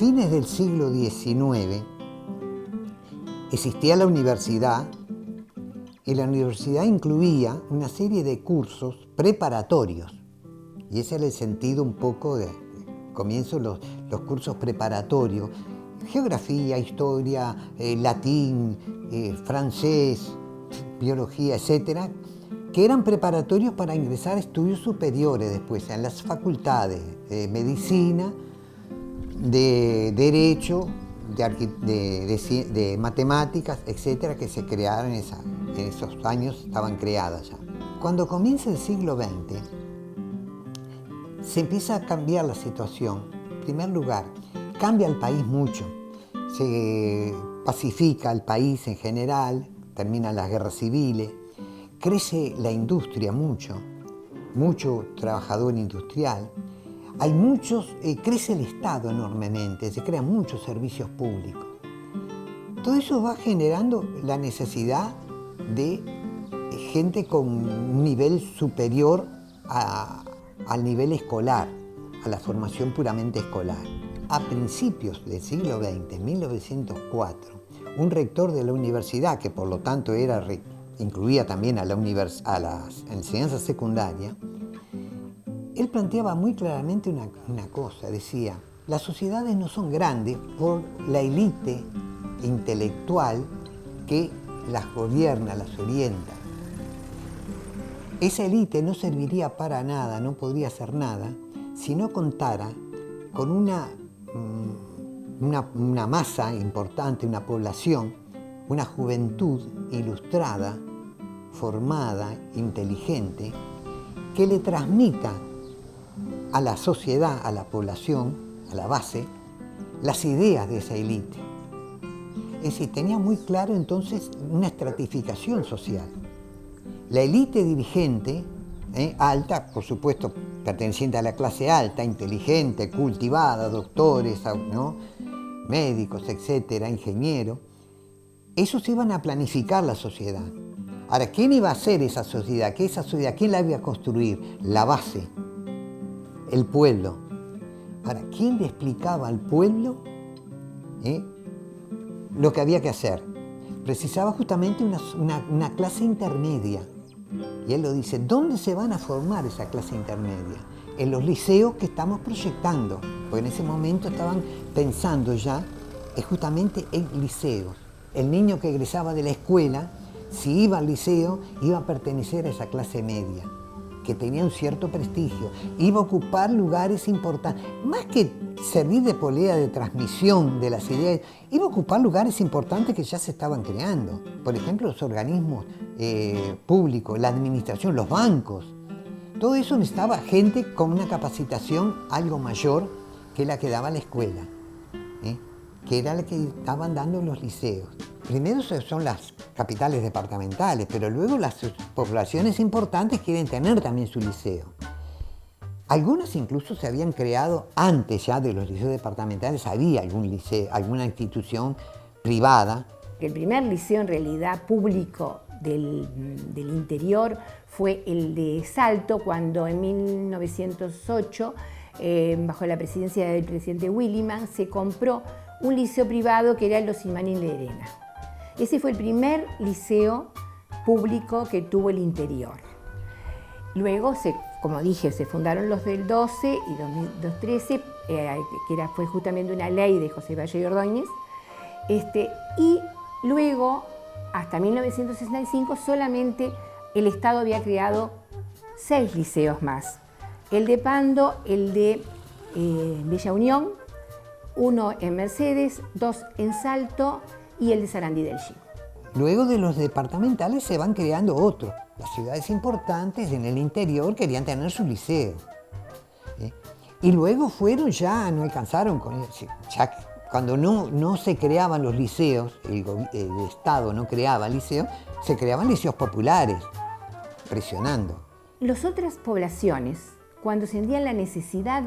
fines del siglo XIX existía la universidad, y la universidad incluía una serie de cursos preparatorios. Y ese era el sentido un poco de comienzo los cursos preparatorios, geografía, historia, latín, francés, biología, etcétera, que eran preparatorios para ingresar a estudios superiores después en las facultades de medicina, de derecho, de matemáticas, etcétera, que se crearon en esos años, estaban creadas ya. Cuando comienza el siglo XX, se empieza a cambiar la situación. En primer lugar, cambia el país mucho, se pacifica el país en general, terminan las guerras civiles, crece la industria mucho trabajador industrial, hay crece el Estado enormemente, se crean muchos servicios públicos. Todo eso va generando la necesidad de gente con un nivel superior al nivel escolar, a la formación puramente escolar. A principios del siglo XX, en 1904, un rector de la universidad, que por lo tanto incluía también a las enseñanzas secundarias, él planteaba muy claramente una cosa, decía, las sociedades no son grandes por la élite intelectual que las gobierna, las orienta. Esa élite no serviría para nada, no podría hacer nada, si no contara con una masa importante, una población, una juventud ilustrada, formada, inteligente, que le transmita a la sociedad, a la población, a la base, las ideas de esa élite. Es decir, tenía muy claro entonces una estratificación social. La élite dirigente, alta, por supuesto, perteneciente a la clase alta, inteligente, cultivada, doctores, ¿no?, médicos, etcétera, ingenieros, esos iban a planificar la sociedad. Ahora, ¿quién iba a hacer esa sociedad? ¿Quién la iba a construir? La base, el pueblo. Ahora, ¿quién le explicaba al pueblo lo que había que hacer? Precisaba justamente una clase intermedia. Y él lo dice, ¿dónde se van a formar esa clase intermedia? En los liceos que estamos proyectando, porque en ese momento estaban pensando ya justamente en liceos. El niño que egresaba de la escuela, si iba al liceo, iba a pertenecer a esa clase media, que tenía un cierto prestigio, iba a ocupar lugares importantes, más que servir de polea de transmisión de las ideas, iba a ocupar lugares importantes que ya se estaban creando. Por ejemplo, los organismos públicos, la administración, los bancos. Todo eso necesitaba gente con una capacitación algo mayor que la que daba la escuela, que era la que estaban dando los liceos. Primero son las capitales departamentales, pero luego las poblaciones importantes quieren tener también su liceo. Algunas incluso se habían creado antes ya de los liceos departamentales, había algún liceo, alguna institución privada. El primer liceo en realidad público del interior fue el de Salto, cuando en 1908, bajo la presidencia del presidente Williman, se compró un liceo privado que era el Osimanín Lerena. Ese fue el primer liceo público que tuvo el interior. Luego, como dije, se fundaron los del 12 y 2013, fue justamente una ley de José Valle y Ordóñez. Y luego, hasta 1965, solamente el Estado había creado 6 liceos más. El de Pando, el de Bella Unión, 1 en Mercedes, 2 en Salto y el de Sarandí del Chico. Luego de los departamentales se van creando otros. Las ciudades importantes en el interior querían tener su liceo. Y luego fueron ya, no alcanzaron con eso. Ya cuando no se creaban los liceos, el Estado no creaba liceos, se creaban liceos populares, presionando. Las otras poblaciones, cuando sentían la necesidad,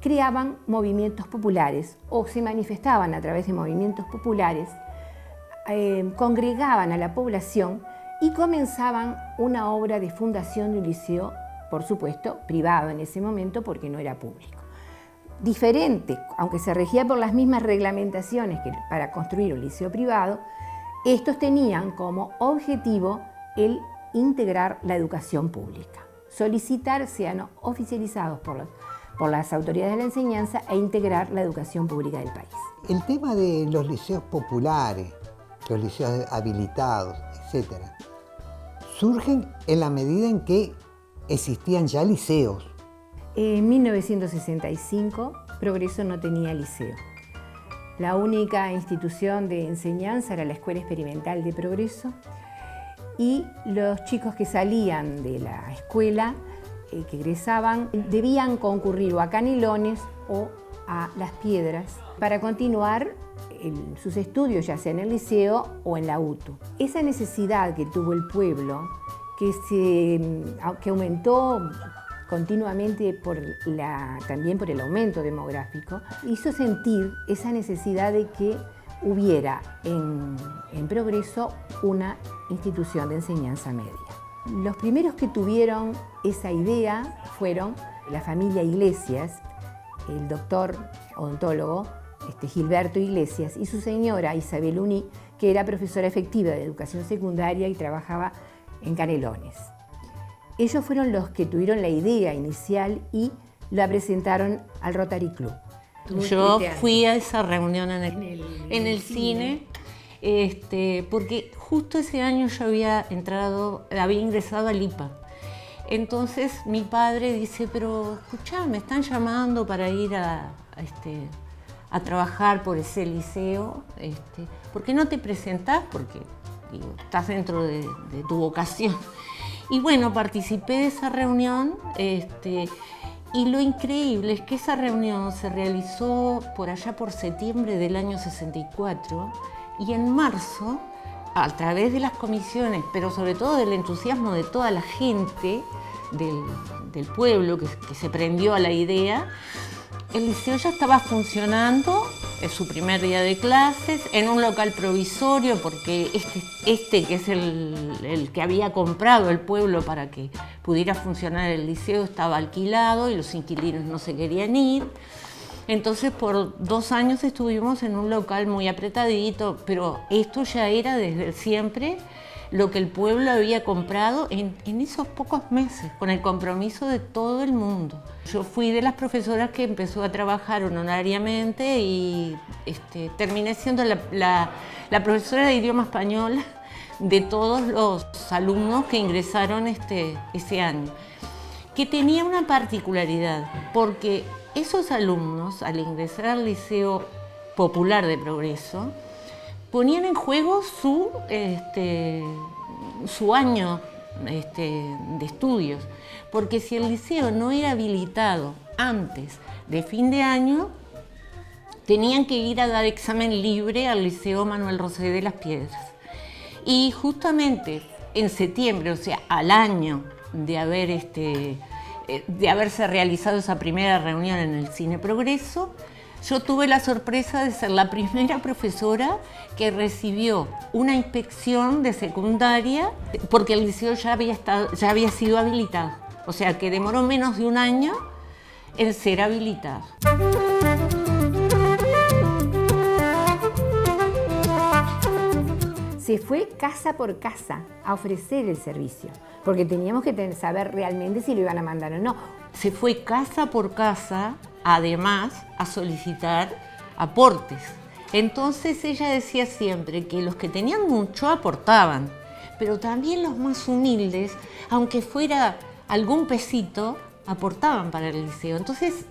creaban movimientos populares o se manifestaban a través de movimientos populares, congregaban a la población y comenzaban una obra de fundación de un liceo, por supuesto, privado en ese momento porque no era público. diferente, aunque se regía por las mismas reglamentaciones que para construir un liceo privado, estos tenían como objetivo el integrar la educación pública, solicitar sean oficializados por las autoridades de la enseñanza e integrar la educación pública del país. El tema de los liceos populares, los liceos habilitados, etc., surgen en la medida en que existían ya liceos. En 1965, Progreso no tenía liceo. La única institución de enseñanza era la Escuela Experimental de Progreso y los chicos que salían de la escuela, que egresaban, debían concurrir o a Canelones o a Las Piedras para continuar sus estudios, ya sea en el liceo o en la UTU. Esa necesidad que tuvo el pueblo, que aumentó continuamente también por el aumento demográfico, hizo sentir esa necesidad de que hubiera en Progreso una institución de enseñanza media. Los primeros que tuvieron esa idea fueron la familia Iglesias, el doctor odontólogo Gilberto Iglesias y su señora Isabel Uní, que era profesora efectiva de educación secundaria y trabajaba en Canelones. Ellos fueron los que tuvieron la idea inicial y la presentaron al Rotary Club. Yo fui a esa reunión en el cine, porque justo ese año yo había ingresado al IPA. Entonces mi padre dice, pero escuchá, me están llamando para ir a trabajar por ese liceo, ¿por qué no te presentás? Porque digo, estás dentro de tu vocación. Y bueno, participé de esa reunión, y lo increíble es que esa reunión se realizó por allá por septiembre del año 64 y en marzo, a través de las comisiones, pero sobre todo del entusiasmo de toda la gente del pueblo que se prendió a la idea, el liceo ya estaba funcionando en su primer día de clases, en un local provisorio, porque que es el que había comprado el pueblo para que pudiera funcionar el liceo, estaba alquilado y los inquilinos no se querían ir. Entonces por 2 años estuvimos en un local muy apretadito, pero esto ya era desde siempre lo que el pueblo había comprado en esos pocos meses, con el compromiso de todo el mundo. Yo fui de las profesoras que empezó a trabajar honorariamente y terminé siendo la profesora de idioma español de todos los alumnos que ingresaron ese año, que tenía una particularidad, porque esos alumnos, al ingresar al Liceo Popular de Progreso, ponían en juego su año de estudios, porque si el liceo no era habilitado antes de fin de año, tenían que ir a dar examen libre al Liceo Manuel Rosé de Las Piedras. Y justamente en septiembre, o sea, al año de haberse realizado esa primera reunión en el Cine Progreso, yo tuve la sorpresa de ser la primera profesora que recibió una inspección de secundaria porque el liceo ya había sido habilitado. O sea que demoró menos de un año en ser habilitado. Se fue casa por casa a ofrecer el servicio, porque teníamos que saber realmente si lo iban a mandar o no. Se fue casa por casa, además, a solicitar aportes. Entonces ella decía siempre que los que tenían mucho aportaban, pero también los más humildes, aunque fuera algún pesito, aportaban para el liceo. Entonces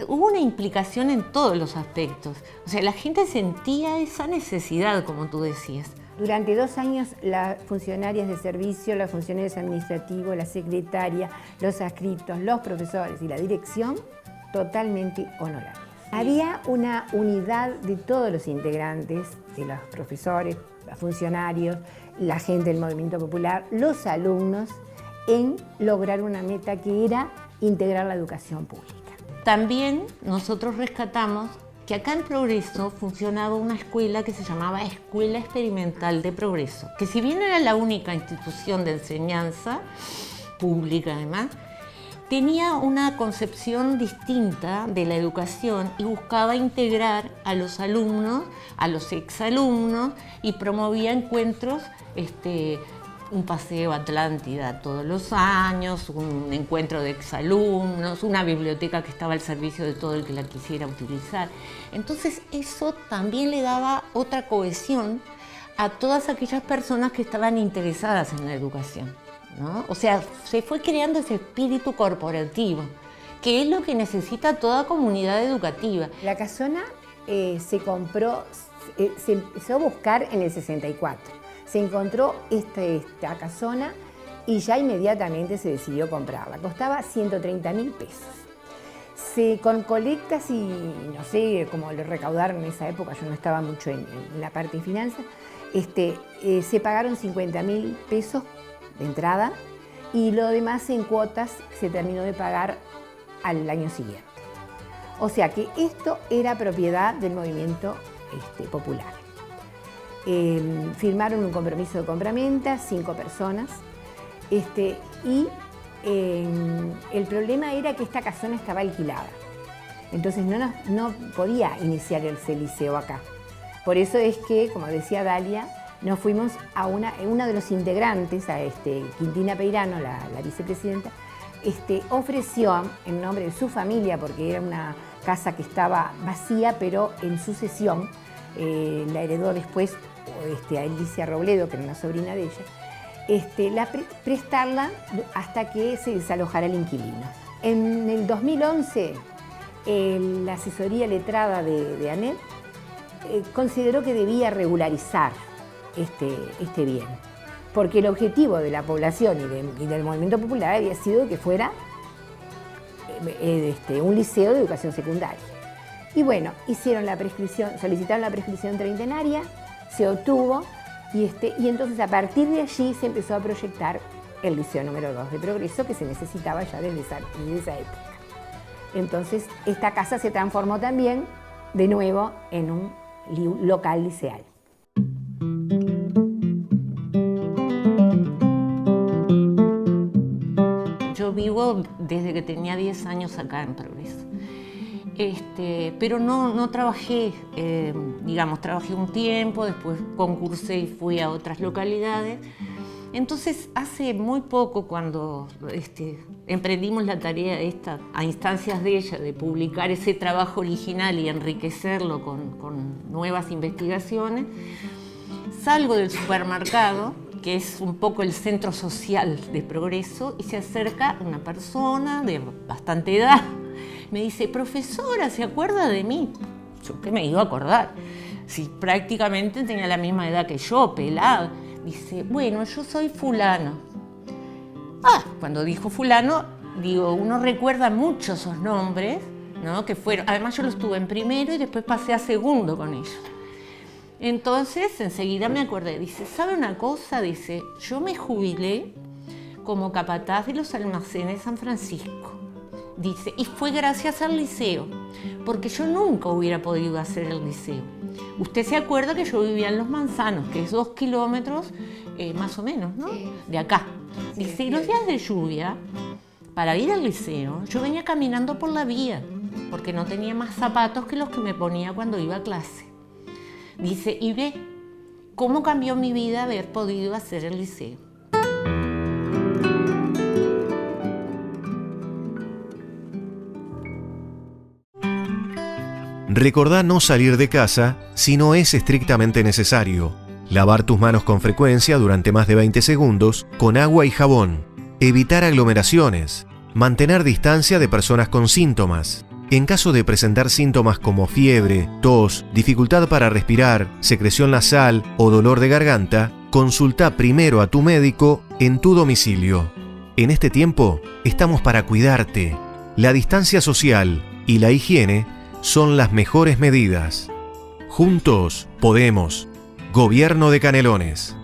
hubo una implicación en todos los aspectos. O sea, la gente sentía esa necesidad, como tú decías. Durante 2 años, las funcionarias de servicio, los funcionarios administrativos, la secretaria, los adscritos, los profesores y la dirección, totalmente honorarios. Había una unidad de todos los integrantes, de los profesores, los funcionarios, la gente del movimiento popular, los alumnos, en lograr una meta que era integrar la educación pública. También nosotros rescatamos que acá en Progreso funcionaba una escuela que se llamaba Escuela Experimental de Progreso, que si bien era la única institución de enseñanza pública además, tenía una concepción distinta de la educación y buscaba integrar a los alumnos, a los exalumnos, y promovía encuentros, un paseo a Atlántida todos los años, un encuentro de exalumnos, una biblioteca que estaba al servicio de todo el que la quisiera utilizar. Entonces eso también le daba otra cohesión a todas aquellas personas que estaban interesadas en la educación, ¿no? O sea, se fue creando ese espíritu corporativo, que es lo que necesita toda comunidad educativa. La casona se compró, se empezó a buscar en el 64. Se encontró esta casona y ya inmediatamente se decidió comprarla. Costaba 130.000 pesos. Con colectas y no sé cómo lo recaudaron en esa época, yo no estaba mucho en la parte de finanzas, se pagaron 50.000 pesos de entrada y lo demás en cuotas se terminó de pagar al año siguiente. O sea que esto era propiedad del movimiento popular. Firmaron un compromiso de compraventa, 5 personas, y el problema era que esta casona estaba alquilada. Entonces no podía iniciar el liceo acá. Por eso es que, como decía Dalia, nos fuimos a uno de los integrantes, a Quintina Peirano, la vicepresidenta, ofreció en nombre de su familia, porque era una casa que estaba vacía, pero en sucesión, la heredó después a Alicia Robledo, que era una sobrina de ella, prestarla hasta que se desalojara el inquilino. En el 2011, la asesoría letrada de ANED consideró que debía regularizar este bien, porque el objetivo de la población y del movimiento popular había sido que fuera un liceo de educación secundaria. Y bueno, solicitaron la prescripción treintenaria, se obtuvo y entonces a partir de allí se empezó a proyectar el liceo número 2 de Progreso, que se necesitaba ya desde esa época. Entonces esta casa se transformó también de nuevo en un local liceal. Yo vivo desde que tenía 10 años acá en Progreso. Pero no trabajé, trabajé un tiempo, después concursé y fui a otras localidades. Entonces, hace muy poco, cuando emprendimos la tarea esta, a instancias de ella, de publicar ese trabajo original y enriquecerlo con nuevas investigaciones, salgo del supermercado, que es un poco el centro social de Progreso, y se acerca una persona de bastante edad. Me dice: profesora, ¿se acuerda de mí? Yo, ¿qué me iba a acordar? Si prácticamente tenía la misma edad que yo, pelada. Dice: bueno, yo soy fulano. Cuando dijo fulano, digo, uno recuerda mucho esos nombres, ¿no? Que fueron, además yo los tuve en primero y después pasé a segundo con ellos. Entonces, enseguida me acordé. Dice: ¿sabe una cosa? Dice: yo me jubilé como capataz de los almacenes San Francisco. Dice, y fue gracias al liceo, porque yo nunca hubiera podido hacer el liceo. Usted se acuerda que yo vivía en Los Manzanos, que es 2 kilómetros más o menos, ¿no? Sí. De acá. Dice, y los días de lluvia, para ir al liceo, yo venía caminando por la vía, porque no tenía más zapatos que los que me ponía cuando iba a clase. Dice, y ve cómo cambió mi vida haber podido hacer el liceo. Recordá no salir de casa si no es estrictamente necesario. Lavar tus manos con frecuencia durante más de 20 segundos con agua y jabón. Evitar aglomeraciones. Mantener distancia de personas con síntomas. En caso de presentar síntomas como fiebre, tos, dificultad para respirar, secreción nasal o dolor de garganta, consulta primero a tu médico en tu domicilio. En este tiempo estamos para cuidarte. La distancia social y la higiene son las mejores medidas. Juntos podemos. Gobierno de Canelones.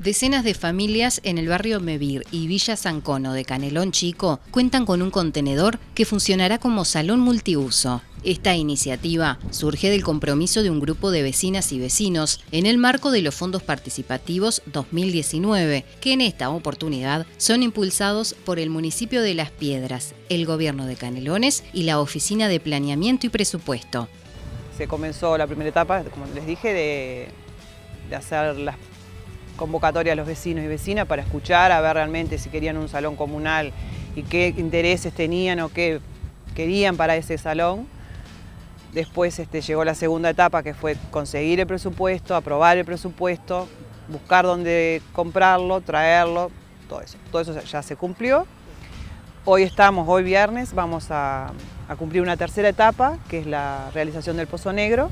Decenas de familias en el barrio Mevir y Villa San Cono de Canelón Chico cuentan con un contenedor que funcionará como salón multiuso. Esta iniciativa surge del compromiso de un grupo de vecinas y vecinos en el marco de los fondos participativos 2019, que en esta oportunidad son impulsados por el municipio de Las Piedras, el gobierno de Canelones y la Oficina de Planeamiento y Presupuesto. Se comenzó la primera etapa, como les dije, de hacer las convocatorias a los vecinos y vecinas para escuchar, a ver realmente si querían un salón comunal y qué intereses tenían o qué querían para ese salón. Después llegó la segunda etapa, que fue conseguir el presupuesto, aprobar el presupuesto, buscar dónde comprarlo, traerlo, todo eso. Todo eso ya se cumplió. Hoy viernes, vamos a cumplir una tercera etapa, que es la realización del pozo negro,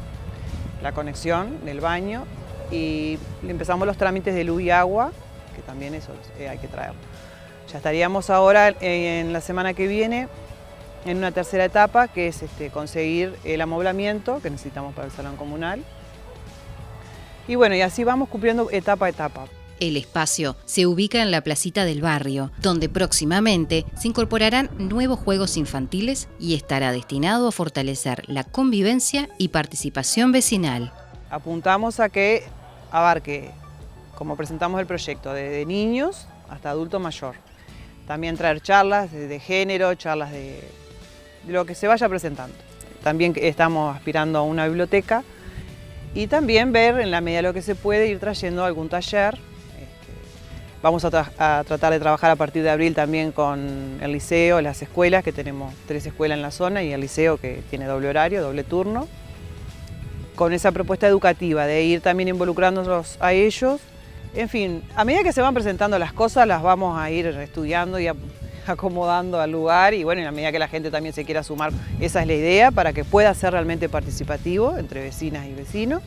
la conexión del baño, y empezamos los trámites de luz y agua, que también eso hay que traerlo. Ya estaríamos ahora en la semana que viene en una tercera etapa, que es conseguir el amoblamiento que necesitamos para el salón comunal. Y bueno, y así vamos cumpliendo etapa a etapa. El espacio se ubica en la placita del barrio, donde próximamente se incorporarán nuevos juegos infantiles y estará destinado a fortalecer la convivencia y participación vecinal. Apuntamos a que abarque, como presentamos el proyecto, desde niños hasta adulto mayor. También traer charlas de género, charlas de lo que se vaya presentando. También estamos aspirando a una biblioteca y también ver, en la medida de lo que se puede, ir trayendo algún taller. Vamos a tratar de trabajar a partir de abril también con el liceo, las escuelas, que tenemos 3 escuelas en la zona, y el liceo, que tiene doble horario, doble turno. Con esa propuesta educativa de ir también involucrándonos a ellos. En fin, a medida que se van presentando las cosas, las vamos a ir estudiando y acomodando al lugar, y bueno, en la medida que la gente también se quiera sumar, esa es la idea, para que pueda ser realmente participativo entre vecinas y vecinos.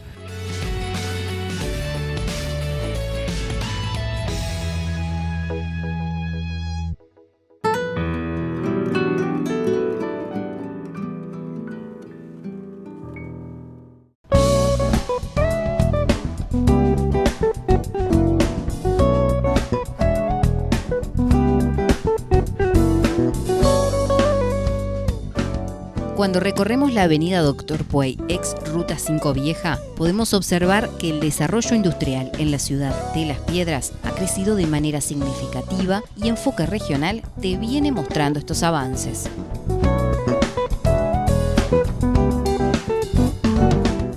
Cuando recorremos la avenida Doctor Puey, ex Ruta 5 Vieja, podemos observar que el desarrollo industrial en la ciudad de Las Piedras ha crecido de manera significativa y Enfoque Regional te viene mostrando estos avances.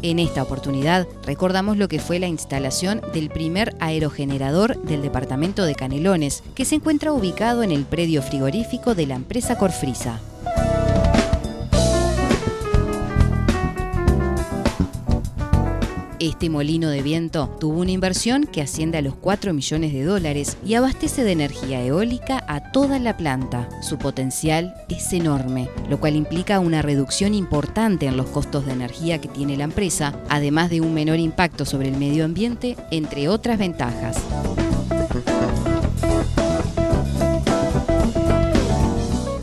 En esta oportunidad recordamos lo que fue la instalación del primer aerogenerador del departamento de Canelones, que se encuentra ubicado en el predio frigorífico de la empresa Corfrisa. Este molino de viento tuvo una inversión que asciende a los $4 millones y abastece de energía eólica a toda la planta. Su potencial es enorme, lo cual implica una reducción importante en los costos de energía que tiene la empresa, además de un menor impacto sobre el medio ambiente, entre otras ventajas.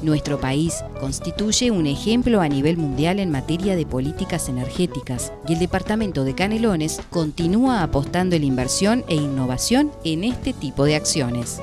Nuestro país constituye un ejemplo a nivel mundial en materia de políticas energéticas y el departamento de Canelones continúa apostando en la inversión e innovación en este tipo de acciones.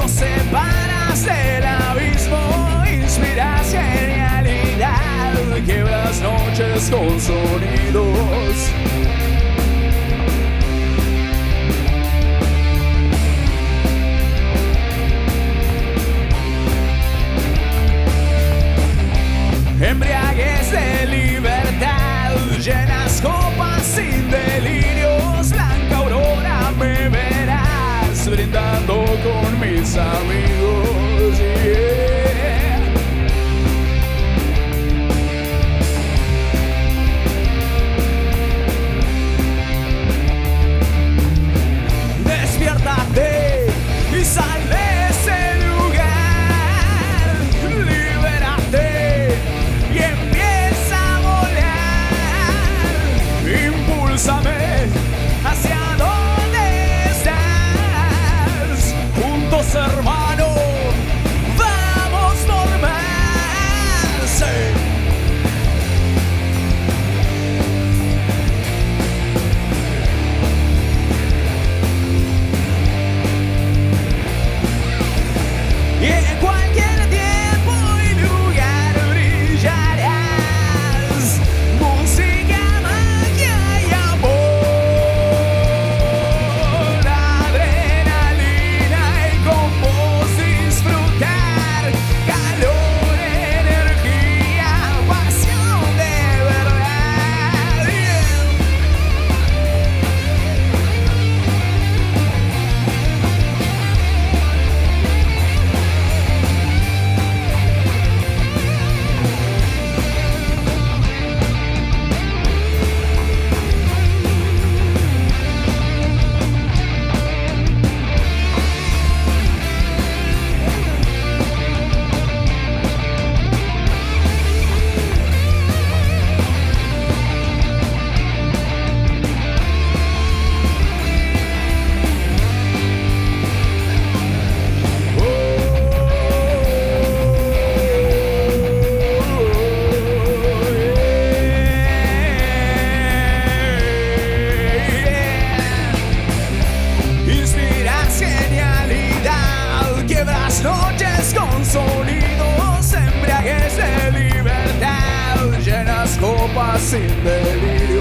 Separas del abismo, inspiras genialidad. noches con sonidos. Embriaguez de libertad, llenas copas sin delirios, blanca aurora me verás brindando con mis amigos. Yeah. Despiértate y sal de ese lugar, libérate y empieza a volar. Impúlsame hacia donde estás. Juntos, hermano, vamos por más. Sí. Y en cualquier tiempo y lugar brillarás. Música, magia y amor, adrenalina y con vos disfrutar. Calor, energía, pasión de verdad. Yeah. Inspiras genialidad, quiebras noches con sonidos, embriaguez de libertad, llenas copas sin delirio.